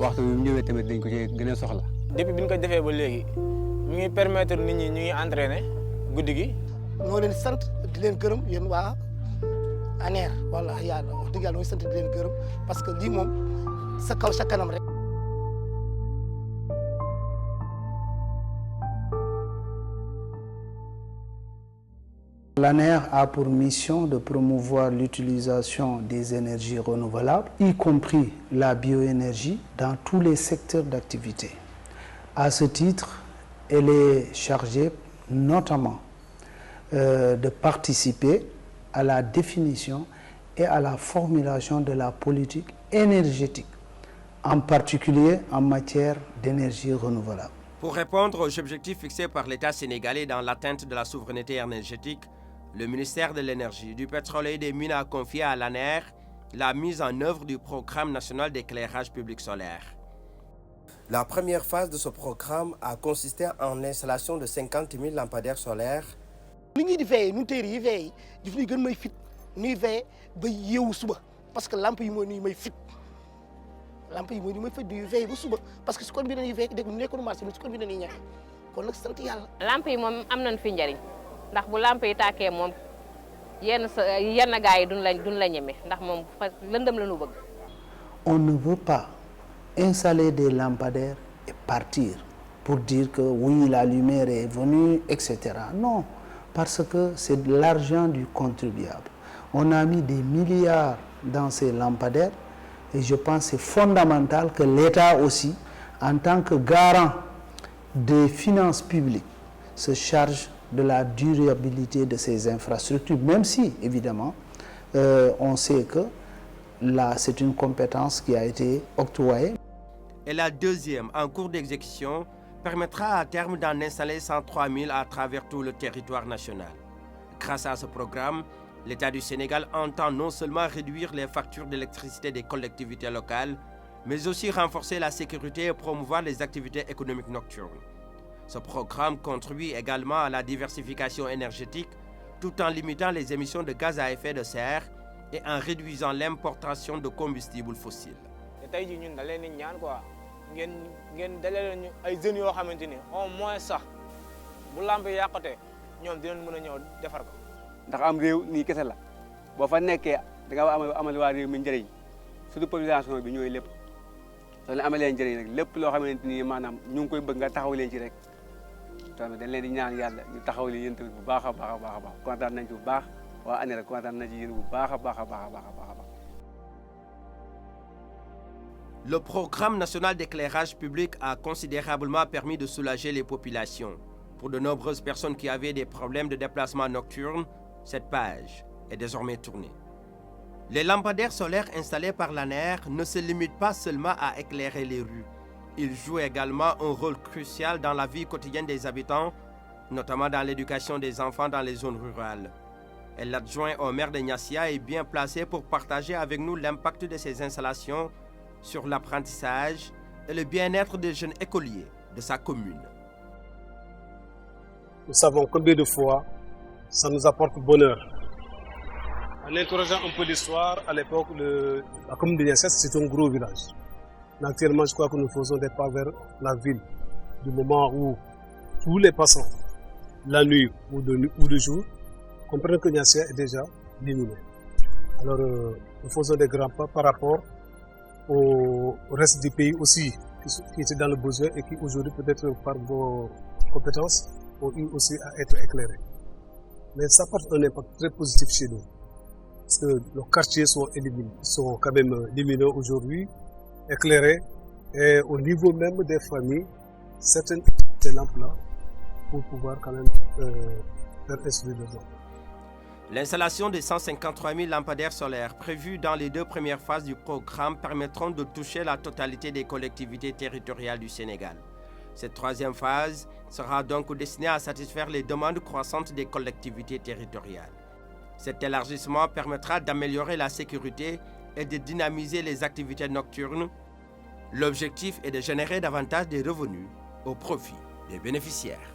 waxtu bi mu ñëwee tamit dañ ko ci gën a soxla. depuis bi ñu ko defee ba léegi mi ngi permettre nit ñi ñu ngi entraîner guddi gi. ñoo leen sant di leen gërëm yéen waa ANER wala yàlla wax dëgg yàlla ñoo sant di leen gërëm parce que lii moom sa kaw sa kanam rek. L'ANER a pour mission de promouvoir l'utilisation des énergies renouvelables, y compris la bioénergie, dans tous les secteurs d'activité. À ce titre, elle est chargée notamment de participer à la définition et à la formulation de la politique énergétique, en particulier en matière d'énergie renouvelable. Pour répondre aux objectifs fixés par l'État sénégalais dans l'atteinte de la souveraineté énergétique, le ministère de l'Énergie, du Pétrole et des Mines a confié à l'ANER la mise en œuvre du programme national d'éclairage public solaire. La première phase de ce programme a consisté en l'installation de 50 000 lampadaires solaires. Li ñuy di veillé ñun tey yi veillé daf ñuy gën may fit ñuy veillé ba yeewu suba parce que lamp yi mooy ñuy may fit lamp yi mooy ñuy may fit di veillé ba suba parce que su kon bi dañuy veillé dégg nekkoon marché su kon bi dañuy ñàkk kon nag sant yàlla. lamp yi moom am nañ fi njariñ ndax bu lamp yi tàkkee moom yenn gars yi duñ la ñeme ndax moom lëndëm la ñu bëgg. On ne veut pas installer des lampadaires et partir pour dire que oui, la lumière est venue, etc. Non, parce que c'est de l'argent du contribuable. On a mis des milliards dans ces lampadaires et je pense que c'est fondamental que l'État aussi, en tant que garant des finances publiques, se charge de la durabilité de ces infrastructures, même si, évidemment, on sait que là, c'est une compétence qui a été octroyée. Et la deuxième, en cours d'exécution, permettra à terme d'en installer 103 000 à travers tout le territoire national. Grâce à ce programme, l'État du Sénégal entend non seulement réduire les factures d'électricité des collectivités locales, mais aussi renforcer la sécurité et promouvoir les activités économiques nocturnes. Ce programme contribue également à la diversification énergétique tout en limitant les émissions de gaz à effet de serre et en réduisant l'importation de combustibles fossiles. tey jii ñun da leen di ñaan quoi ngeen dalal ñu ay jeunes yoo xamante ni au moins sax bu lamp yi yàqatee ñoom dinañ mën a ñëw defar ko. ndax am réew nii kese la boo fa nekkee da nga amal waa réew mi njëriñ surtout population bi ñooy lépp soo leen amalee njëriñ rek lépp loo xamante ni maanaam ñu ngi koy bëgg nga taxaw leen ci rek tamit dañ leen di ñaan yàlla ñu taxaw leen yéen tamit bu baax a baax a baax a baax kontaan nañ ci bu baax waa ANER rek kontaan nañ ci yéen bu baax a baax a baax a baax a baax. Le programme national d'éclairage public a considérablement permis de soulager les populations. Pour de nombreuses personnes qui avaient des problèmes de déplacement nocturne, cette page est désormais tournée. Les lampadaires solaires installés par l'ANER ne se limitent pas seulement à éclairer les rues. Ils jouent également un rôle crucial dans la vie quotidienne des habitants, notamment dans l'éducation des enfants dans les zones rurales. Et l'adjoint au maire de Niassia est bien placé pour partager avec nous l'impact de ces installations sur l'apprentissage et le bien-être des jeunes écoliers de sa commune. Nous savons combien de fois ça nous apporte bonheur. En interrogeant un peu l'histoire, à l'époque, la commune de Niassia, c'était un gros village. Mais actuellement, je crois que nous faisons des pas vers la ville, du moment où tous les passants, la nuit ou de jour, comprennent que Niassia est déjà lumineux. Alors, nous faisons des grands pas par rapport au reste du pays aussi, qui était dans le besoin et qui aujourd'hui, peut-être par vos compétences, ont eu aussi à être éclairés. Mais ça porte un impact très positif chez nous. Parce que nos quartiers sont quand même lumineux aujourd'hui, éclairés, et au niveau même des familles, certaines de ces lampes-là, pour pouvoir quand même faire instruire les enfants. L'installation de 153 000 lampadaires solaires prévus dans les 2 premières phases du programme permettront de toucher la totalité des collectivités territoriales du Sénégal. Cette 3e phase sera donc destinée à satisfaire les demandes croissantes des collectivités territoriales. Cet élargissement permettra d'améliorer la sécurité et de dynamiser les activités nocturnes. L'objectif est de générer davantage de revenus au profit des bénéficiaires.